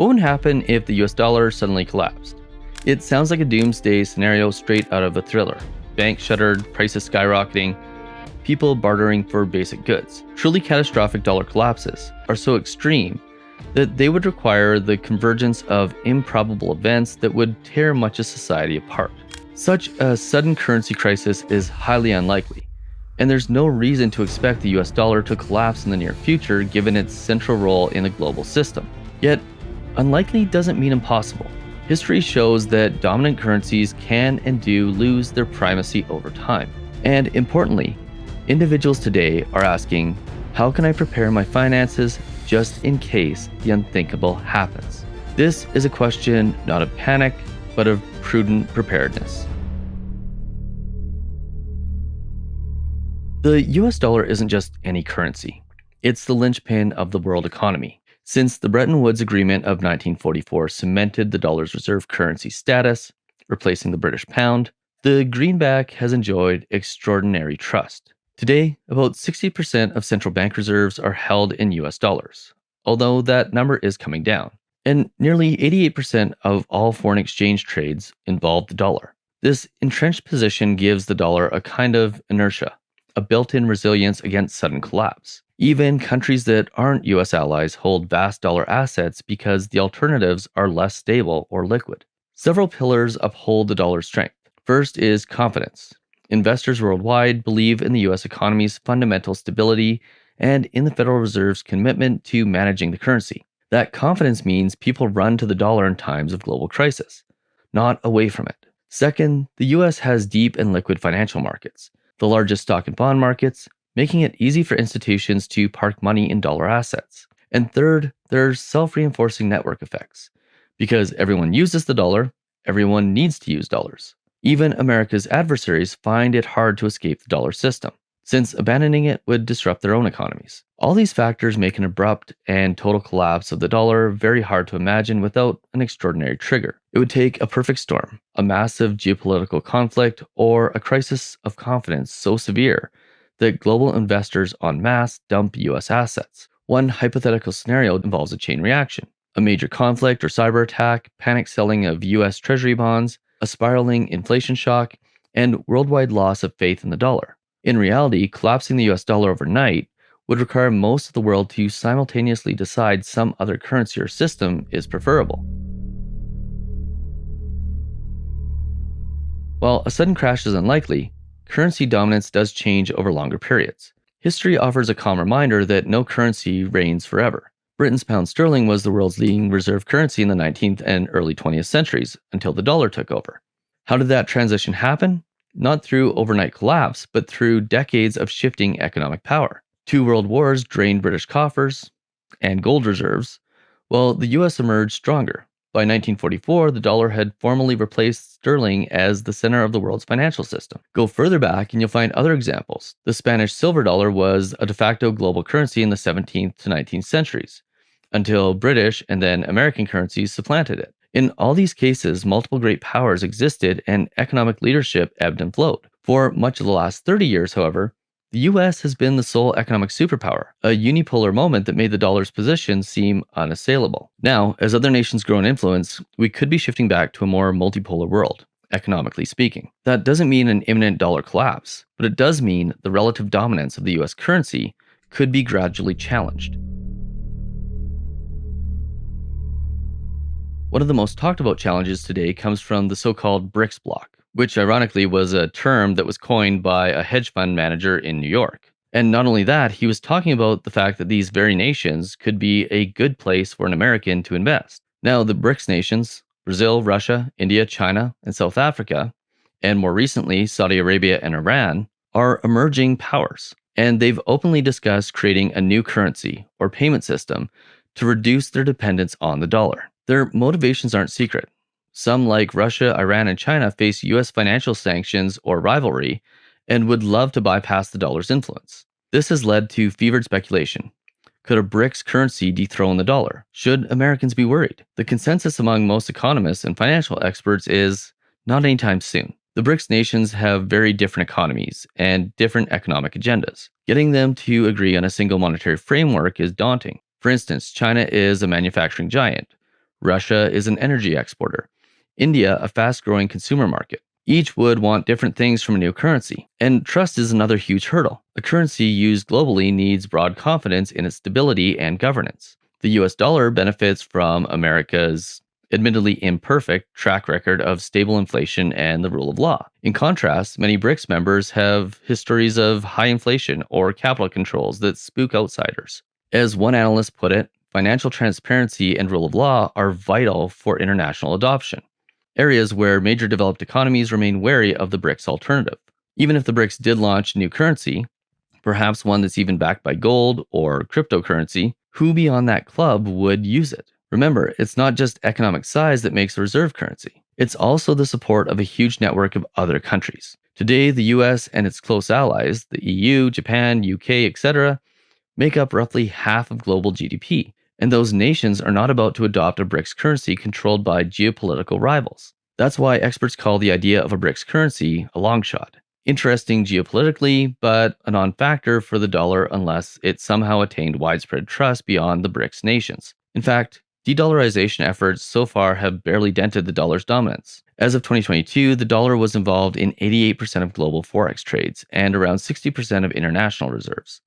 What would happen if the US dollar suddenly collapsed? It sounds like a doomsday scenario straight out of a thriller. Banks shuttered, prices skyrocketing, people bartering for basic goods. Truly catastrophic dollar collapses are so extreme that they would require the convergence of improbable events that would tear much of society apart. Such a sudden currency crisis is highly unlikely, and there's no reason to expect the US dollar to collapse in the near future given its central role in the global system. Yet, unlikely doesn't mean impossible. History shows that dominant currencies can and do lose their primacy over time. And importantly, individuals today are asking, how can I prepare my finances just in case the unthinkable happens? This is a question not of panic, but of prudent preparedness. The US dollar isn't just any currency. It's the linchpin of the world economy. Since the Bretton Woods Agreement of 1944 cemented the dollar's reserve currency status, replacing the British pound, the greenback has enjoyed extraordinary trust. Today, about 60% of central bank reserves are held in US dollars, although that number is coming down. And nearly 88% of all foreign exchange trades involve the dollar. This entrenched position gives the dollar a kind of inertia, a built-in resilience against sudden collapse. Even countries that aren't US allies hold vast dollar assets because the alternatives are less stable or liquid. Several pillars uphold the dollar's strength. First is confidence. Investors worldwide believe in the US economy's fundamental stability and in the Federal Reserve's commitment to managing the currency. That confidence means people run to the dollar in times of global crisis, not away from it. Second, the US has deep and liquid financial markets, the largest stock and bond markets, making it easy for institutions to park money in dollar assets. And third, there's self-reinforcing network effects. Because everyone uses the dollar, everyone needs to use dollars. Even America's adversaries find it hard to escape the dollar system, since abandoning it would disrupt their own economies. All these factors make an abrupt and total collapse of the dollar very hard to imagine without an extraordinary trigger. It would take a perfect storm, a massive geopolitical conflict, or a crisis of confidence so severe that global investors en masse dump US assets. One hypothetical scenario involves a chain reaction, a major conflict or cyber attack, panic selling of US Treasury bonds, a spiraling inflation shock, and worldwide loss of faith in the dollar. In reality, collapsing the US dollar overnight would require most of the world to simultaneously decide some other currency or system is preferable. While a sudden crash is unlikely, currency dominance does change over longer periods. History offers a calm reminder that no currency reigns forever. Britain's pound sterling was the world's leading reserve currency in the 19th and early 20th centuries, until the dollar took over. How did that transition happen? Not through overnight collapse, but through decades of shifting economic power. 2 world wars drained British coffers and gold reserves, while the US emerged stronger. By 1944, the dollar had formally replaced sterling as the center of the world's financial system. Go further back and you'll find other examples. The Spanish silver dollar was a de facto global currency in the 17th to 19th centuries, until British and then American currencies supplanted it. In all these cases, multiple great powers existed and economic leadership ebbed and flowed. For much of the last 30 years, however, the US has been the sole economic superpower, a unipolar moment that made the dollar's position seem unassailable. Now, as other nations grow in influence, we could be shifting back to a more multipolar world, economically speaking. That doesn't mean an imminent dollar collapse, but it does mean the relative dominance of the US currency could be gradually challenged. One of the most talked about challenges today comes from the so-called BRICS bloc, which ironically was a term that was coined by a hedge fund manager in New York. And not only that, he was talking about the fact that these very nations could be a good place for an American to invest. Now, the BRICS nations, Brazil, Russia, India, China, and South Africa, and more recently, Saudi Arabia and Iran, are emerging powers. And they've openly discussed creating a new currency or payment system to reduce their dependence on the dollar. Their motivations aren't secret. Some, like Russia, Iran, and China, face US financial sanctions or rivalry and would love to bypass the dollar's influence. This has led to fevered speculation. Could a BRICS currency dethrone the dollar? Should Americans be worried? The consensus among most economists and financial experts is not anytime soon. The BRICS nations have very different economies and different economic agendas. Getting them to agree on a single monetary framework is daunting. For instance, China is a manufacturing giant. Russia is an energy exporter. India, a fast growing consumer market. Each would want different things from a new currency, and trust is another huge hurdle. A currency used globally needs broad confidence in its stability and governance. The US dollar benefits from America's admittedly imperfect track record of stable inflation and the rule of law. In contrast, many BRICS members have histories of high inflation or capital controls that spook outsiders. As one analyst put it, financial transparency and rule of law are vital for international adoption, areas where major developed economies remain wary of the BRICS alternative. Even if the BRICS did launch a new currency, perhaps one that's even backed by gold or cryptocurrency, who beyond that club would use it? Remember, it's not just economic size that makes a reserve currency. It's also the support of a huge network of other countries. Today, the US and its close allies, the EU, Japan, UK, etc., make up roughly half of global GDP, and those nations are not about to adopt a BRICS currency controlled by geopolitical rivals. That's why experts call the idea of a BRICS currency a long shot. Interesting geopolitically, but a non factor for the dollar unless it somehow attained widespread trust beyond the BRICS nations. In fact, de-dollarization efforts so far have barely dented the dollar's dominance. As of 2022, the dollar was involved in 88% of global forex trades and around 60% of international reserves.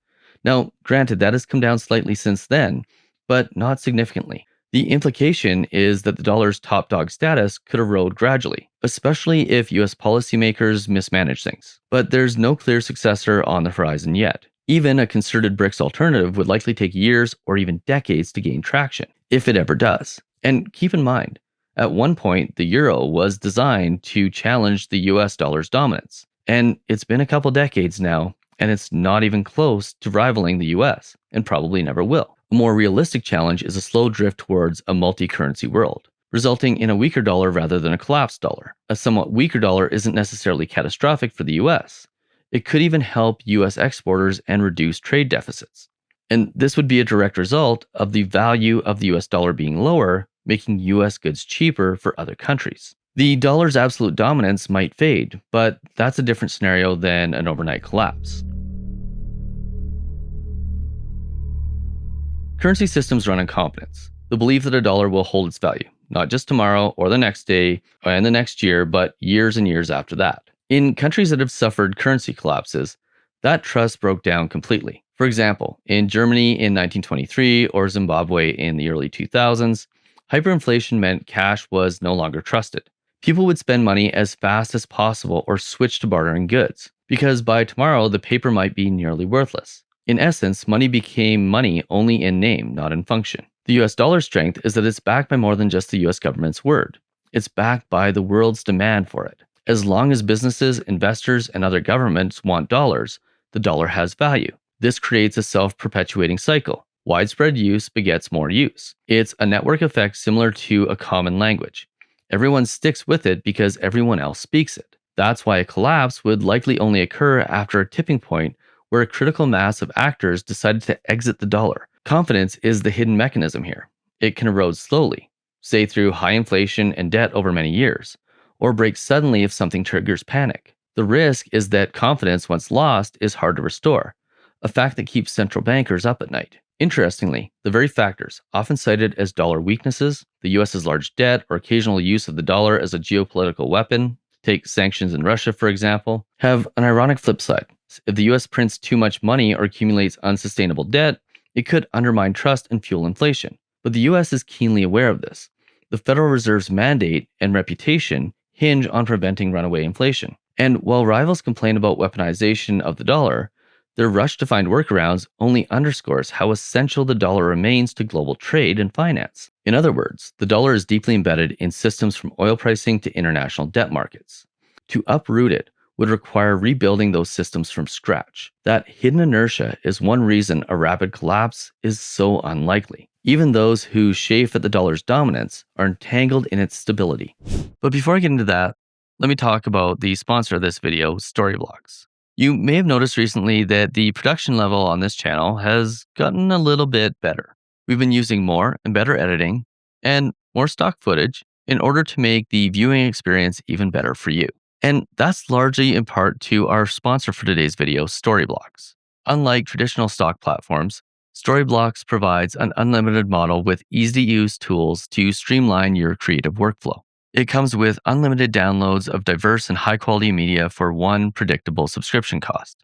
Now, granted, that has come down slightly since then, but not significantly. The implication is that the dollar's top dog status could erode gradually, especially if US policymakers mismanage things. But there's no clear successor on the horizon yet. Even a concerted BRICS alternative would likely take years or even decades to gain traction, if it ever does. And keep in mind, at one point, the euro was designed to challenge the US dollar's dominance. And it's been a couple decades now, and it's not even close to rivaling the US, and probably never will. A more realistic challenge is a slow drift towards a multi-currency world, resulting in a weaker dollar rather than a collapsed dollar. A somewhat weaker dollar isn't necessarily catastrophic for the US. It could even help US exporters and reduce trade deficits. And this would be a direct result of the value of the US dollar being lower, making US goods cheaper for other countries. The dollar's absolute dominance might fade, but that's a different scenario than an overnight collapse. Currency systems run on confidence, the belief that a dollar will hold its value, not just tomorrow or the next day and the next year, but years and years after that. In countries that have suffered currency collapses, that trust broke down completely. For example, in Germany in 1923 or Zimbabwe in the early 2000s, hyperinflation meant cash was no longer trusted. People would spend money as fast as possible or switch to bartering goods, because by tomorrow the paper might be nearly worthless. In essence, money became money only in name, not in function. The US dollar's strength is that it's backed by more than just the US government's word. It's backed by the world's demand for it. As long as businesses, investors, and other governments want dollars, the dollar has value. This creates a self-perpetuating cycle. Widespread use begets more use. It's a network effect similar to a common language. Everyone sticks with it because everyone else speaks it. That's why a collapse would likely only occur after a tipping point where a critical mass of actors decided to exit the dollar. Confidence is the hidden mechanism here. It can erode slowly, say through high inflation and debt over many years, or break suddenly if something triggers panic. The risk is that confidence, once lost, is hard to restore, a fact that keeps central bankers up at night. Interestingly, the very factors often cited as dollar weaknesses, the US's large debt or occasional use of the dollar as a geopolitical weapon, take sanctions in Russia for example, have an ironic flip side. If the US prints too much money or accumulates unsustainable debt, it could undermine trust and fuel inflation. But the US is keenly aware of this. The Federal Reserve's mandate and reputation hinge on preventing runaway inflation. And while rivals complain about weaponization of the dollar, their rush to find workarounds only underscores how essential the dollar remains to global trade and finance. In other words, the dollar is deeply embedded in systems from oil pricing to international debt markets. To uproot it would require rebuilding those systems from scratch. That hidden inertia is one reason a rapid collapse is so unlikely. Even those who chafe at the dollar's dominance are entangled in its stability. But before I get into that, let me talk about the sponsor of this video, Storyblocks. You may have noticed recently that the production level on this channel has gotten a little bit better. We've been using more and better editing and more stock footage in order to make the viewing experience even better for you. And that's largely in part to our sponsor for today's video, Storyblocks. Unlike traditional stock platforms, Storyblocks provides an unlimited model with easy-to-use tools to streamline your creative workflow. It comes with unlimited downloads of diverse and high-quality media for one predictable subscription cost.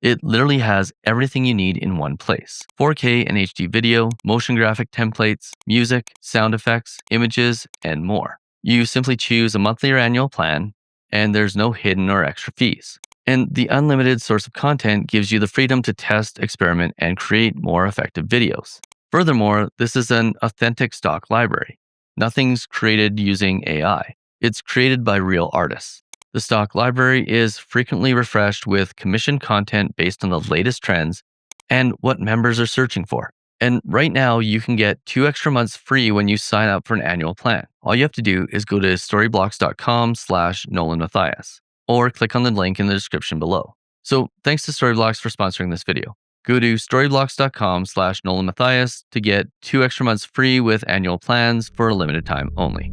It literally has everything you need in one place: 4K and HD video, motion graphic templates, music, sound effects, images, and more. You simply choose a monthly or annual plan, and there's no hidden or extra fees. And the unlimited source of content gives you the freedom to test, experiment, and create more effective videos. Furthermore, this is an authentic stock library. Nothing's created using AI. It's created by real artists. The stock library is frequently refreshed with commissioned content based on the latest trends and what members are searching for. And right now, you can get 2 extra months free when you sign up for an annual plan. All you have to do is go to storyblocks.com/Nolan Matthias or click on the link in the description below. So thanks to Storyblocks for sponsoring this video. Go to storyblocks.com/Nolan Matthias to get 2 extra months free with annual plans for a limited time only.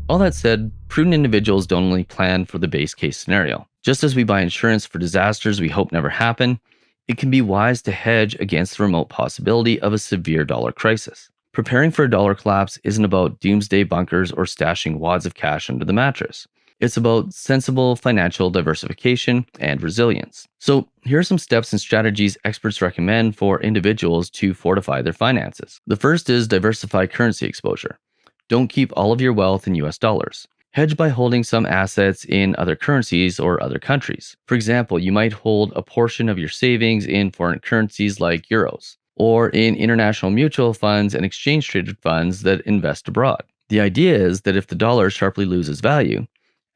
All that said, prudent individuals don't only plan for the base case scenario. Just as we buy insurance for disasters we hope never happen, it can be wise to hedge against the remote possibility of a severe dollar crisis. Preparing for a dollar collapse isn't about doomsday bunkers or stashing wads of cash under the mattress. It's about sensible financial diversification and resilience. So, here are some steps and strategies experts recommend for individuals to fortify their finances. The first is diversify currency exposure. Don't keep all of your wealth in US dollars. Hedge by holding some assets in other currencies or other countries. For example, you might hold a portion of your savings in foreign currencies like euros, or in international mutual funds and exchange traded funds that invest abroad. The idea is that if the dollar sharply loses value,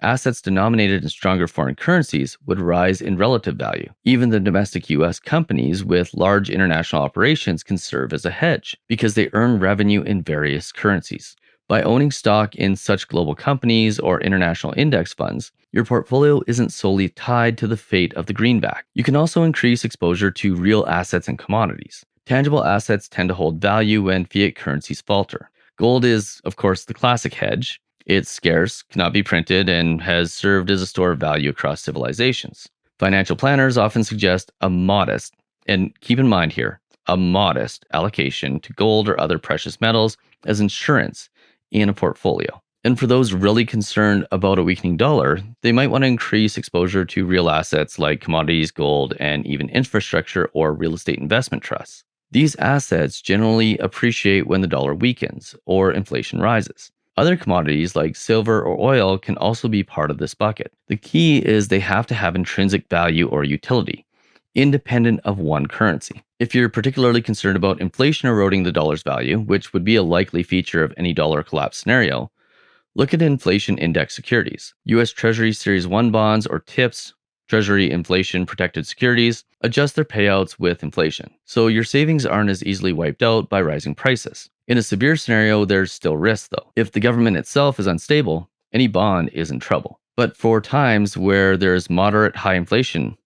assets denominated in stronger foreign currencies would rise in relative value. Even the domestic US companies with large international operations can serve as a hedge because they earn revenue in various currencies. By owning stock in such global companies or international index funds, your portfolio isn't solely tied to the fate of the greenback. You can also increase exposure to real assets and commodities. Tangible assets tend to hold value when fiat currencies falter. Gold is, of course, the classic hedge. It's scarce, cannot be printed, and has served as a store of value across civilizations. Financial planners often suggest a modest, and keep in mind here, a modest allocation to gold or other precious metals as insurance in a portfolio. And for those really concerned about a weakening dollar, they might want to increase exposure to real assets like commodities, gold, and even infrastructure or real estate investment trusts. These assets generally appreciate when the dollar weakens or inflation rises. Other commodities like silver or oil can also be part of this bucket. The key is they have to have intrinsic value or utility, independent of one currency. If you're particularly concerned about inflation eroding the dollar's value, which would be a likely feature of any dollar collapse scenario, look at inflation index securities. US Treasury Series 1 bonds or TIPS, Treasury Inflation Protected Securities, adjust their payouts with inflation, so your savings aren't as easily wiped out by rising prices. In a severe scenario, there's still risk though. If the government itself is unstable, any bond is in trouble. But for times where there's moderate high inflation,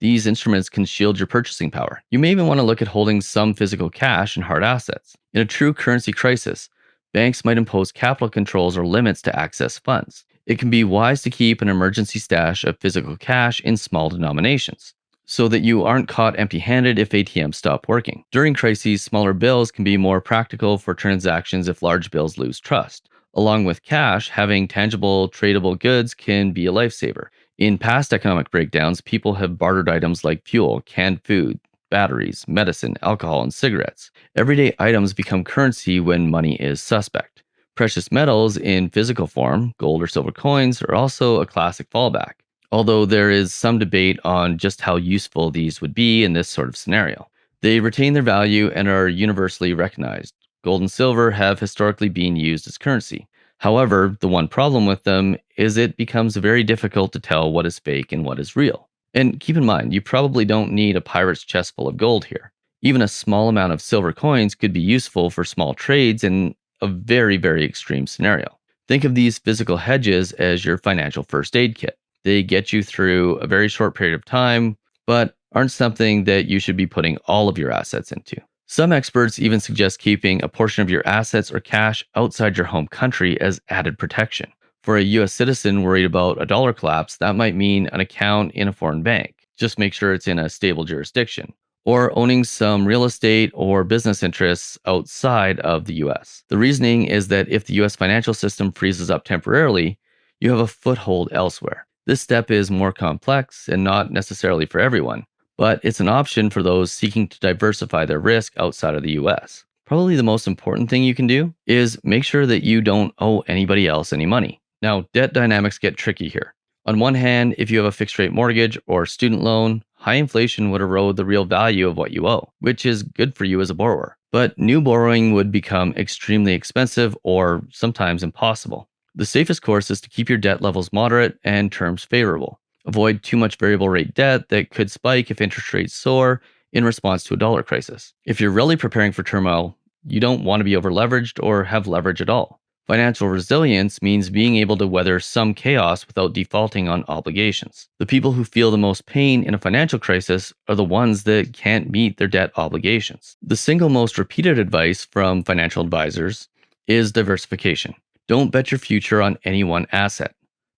these instruments can shield your purchasing power. You may even want to look at holding some physical cash and hard assets. In a true currency crisis, banks might impose capital controls or limits to access funds. It can be wise to keep an emergency stash of physical cash in small denominations, so that you aren't caught empty-handed if ATMs stop working. During crises, smaller bills can be more practical for transactions if large bills lose trust. Along with cash, having tangible, tradable goods can be a lifesaver. In past economic breakdowns, people have bartered items like fuel, canned food, batteries, medicine, alcohol, and cigarettes. Everyday items become currency when money is suspect. Precious metals in physical form, gold or silver coins, are also a classic fallback, although there is some debate on just how useful these would be in this sort of scenario. They retain their value and are universally recognized. Gold and silver have historically been used as currency. However, the one problem with them is it becomes very difficult to tell what is fake and what is real. And keep in mind, you probably don't need a pirate's chest full of gold here. Even a small amount of silver coins could be useful for small trades in a very, very extreme scenario. Think of these physical hedges as your financial first aid kit. They get you through a very short period of time, but aren't something that you should be putting all of your assets into. Some experts even suggest keeping a portion of your assets or cash outside your home country as added protection. For a US citizen worried about a dollar collapse, that might mean an account in a foreign bank. just make sure it's in a stable jurisdiction, or owning some real estate or business interests outside of the US. The reasoning is that if the US financial system freezes up temporarily, you have a foothold elsewhere. This step is more complex and not necessarily for everyone, but it's an option for those seeking to diversify their risk outside of the US. Probably the most important thing you can do is make sure that you don't owe anybody else any money. Now, debt dynamics get tricky here. On one hand, if you have a fixed rate mortgage or student loan, high inflation would erode the real value of what you owe, which is good for you as a borrower. But new borrowing would become extremely expensive or sometimes impossible. The safest course is to keep your debt levels moderate and terms favorable. Avoid too much variable rate debt that could spike if interest rates soar in response to a dollar crisis. If you're really preparing for turmoil, you don't want to be over leveraged or have leverage at all. Financial resilience means being able to weather some chaos without defaulting on obligations. The people who feel the most pain in a financial crisis are the ones that can't meet their debt obligations. The single most repeated advice from financial advisors is diversification. Don't bet your future on any one asset.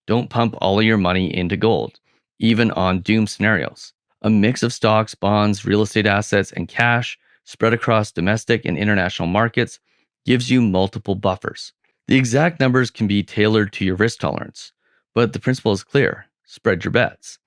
Don't pump all of your money into gold, even on doom scenarios. A mix of stocks, bonds, real estate assets, and cash spread across domestic and international markets gives you multiple buffers. The exact numbers can be tailored to your risk tolerance, but the principle is clear. Spread your bets.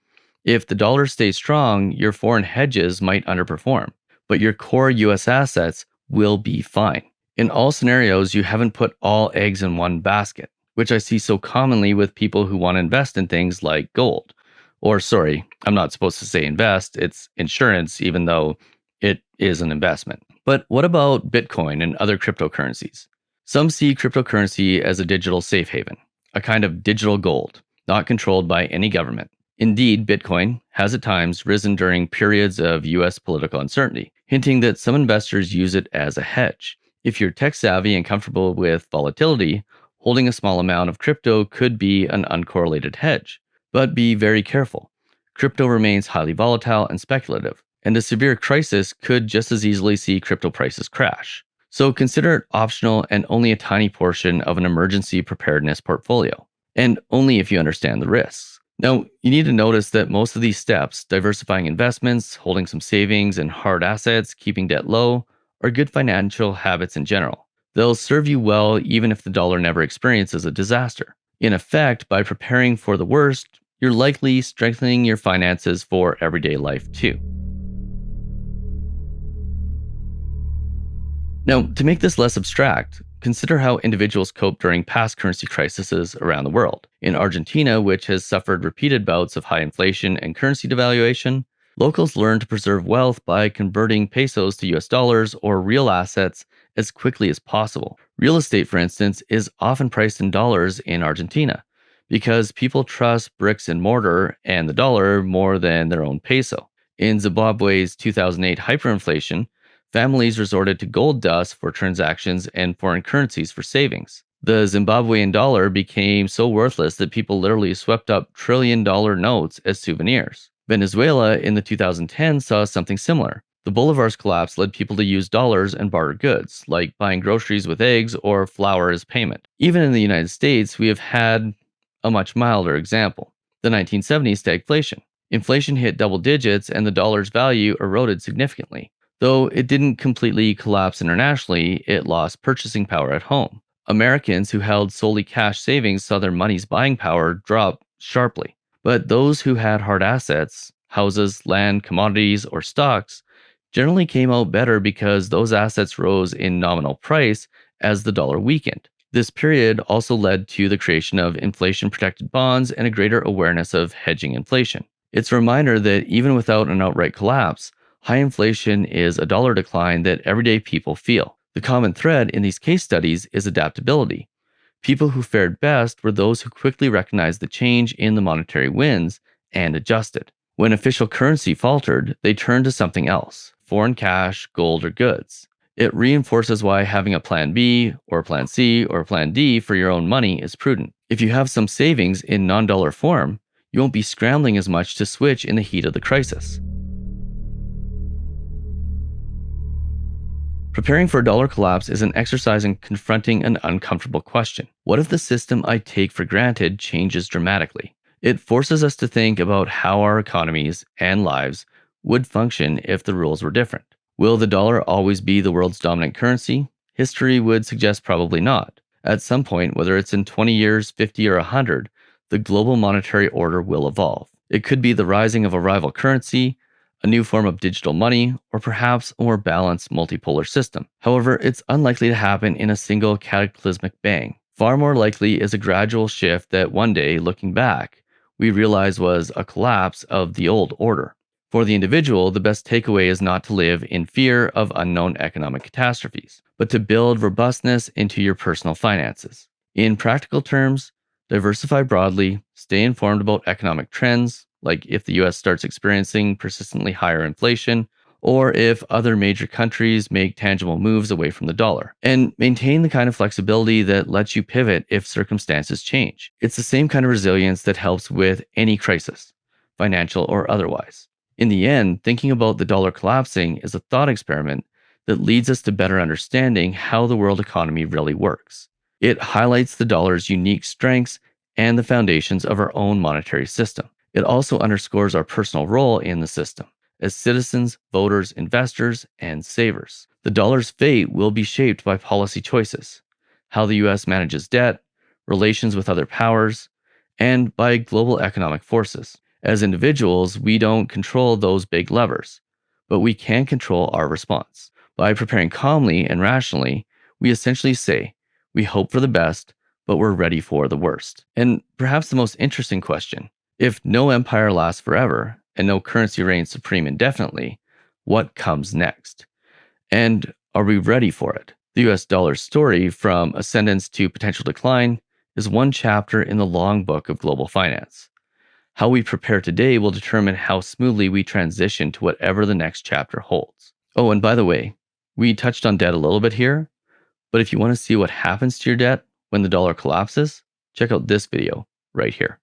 If the dollar stays strong, your foreign hedges might underperform, but your core US assets will be fine. In all scenarios, you haven't put all eggs in one basket, which I see so commonly with people who want to invest in things like gold. Or, sorry, I'm not supposed to say invest, it's insurance, even though it is an investment. But what about Bitcoin and other cryptocurrencies? Some see cryptocurrency as a digital safe haven, a kind of digital gold, not controlled by any government. Indeed, Bitcoin has at times risen during periods of US political uncertainty, hinting that some investors use it as a hedge. If you're tech savvy and comfortable with volatility, holding a small amount of crypto could be an uncorrelated hedge. But be very careful. Crypto remains highly volatile and speculative, and a severe crisis could just as easily see crypto prices crash. So consider it optional and only a tiny portion of an emergency preparedness portfolio, and only if you understand the risks. Now, you need to notice that most of these steps, diversifying investments, holding some savings and hard assets, keeping debt low, are good financial habits in general. They'll serve you well even if the dollar never experiences a disaster. In effect, by preparing for the worst, you're likely strengthening your finances for everyday life too. Now, to make this less abstract, consider how individuals cope during past currency crises around the world. In Argentina, which has suffered repeated bouts of high inflation and currency devaluation, locals learned to preserve wealth by converting pesos to US dollars or real assets as quickly as possible. Real estate, for instance, is often priced in dollars in Argentina because people trust bricks and mortar and the dollar more than their own peso. In Zimbabwe's 2008 hyperinflation, families resorted to gold dust for transactions and foreign currencies for savings. The Zimbabwean dollar became so worthless that people literally swept up trillion-dollar notes as souvenirs. Venezuela in the 2010s saw something similar. The bolivar's collapse led people to use dollars and barter goods, like buying groceries with eggs or flour as payment. Even in the United States, we have had a much milder example, the 1970s stagflation. Inflation hit double digits and the dollar's value eroded significantly. Though it didn't completely collapse internationally, it lost purchasing power at home. Americans who held solely cash savings saw their money's buying power drop sharply. But those who had hard assets, houses, land, commodities, or stocks, generally came out better because those assets rose in nominal price as the dollar weakened. This period also led to the creation of inflation-protected bonds and a greater awareness of hedging inflation. It's a reminder that even without an outright collapse, high inflation is a dollar decline that everyday people feel. The common thread in these case studies is adaptability. People who fared best were those who quickly recognized the change in the monetary winds and adjusted. When official currency faltered, they turned to something else, foreign cash, gold, or goods. It reinforces why having a plan B, or a plan C, or a plan D for your own money is prudent. If you have some savings in non-dollar form, you won't be scrambling as much to switch in the heat of the crisis. Preparing for a dollar collapse is an exercise in confronting an uncomfortable question. What if the system I take for granted changes dramatically? It forces us to think about how our economies and lives would function if the rules were different. Will the dollar always be the world's dominant currency? History would suggest probably not. At some point, whether it's in 20 years, 50, or 100, the global monetary order will evolve. It could be the rising of a rival currency, a new form of digital money, or perhaps a more balanced multipolar system. However, it's unlikely to happen in a single cataclysmic bang. Far more likely is a gradual shift that one day, looking back, we realize was a collapse of the old order. For the individual, the best takeaway is not to live in fear of unknown economic catastrophes, but to build robustness into your personal finances. In practical terms, diversify broadly, stay informed about economic trends, like if the US starts experiencing persistently higher inflation, or if other major countries make tangible moves away from the dollar, and maintain the kind of flexibility that lets you pivot if circumstances change. It's the same kind of resilience that helps with any crisis, financial or otherwise. In the end, thinking about the dollar collapsing is a thought experiment that leads us to better understanding how the world economy really works. It highlights the dollar's unique strengths and the foundations of our own monetary system. It also underscores our personal role in the system as citizens, voters, investors, and savers. The dollar's fate will be shaped by policy choices, how the US manages debt, relations with other powers, and by global economic forces. As individuals, we don't control those big levers, but we can control our response. By preparing calmly and rationally, we essentially say, we hope for the best, but we're ready for the worst. And perhaps the most interesting question, if no empire lasts forever and no currency reigns supreme indefinitely, what comes next? And are we ready for it? The US dollar's story, from ascendance to potential decline, is one chapter in the long book of global finance. How we prepare today will determine how smoothly we transition to whatever the next chapter holds. Oh, and by the way, we touched on debt a little bit here, but if you want to see what happens to your debt when the dollar collapses, check out this video right here.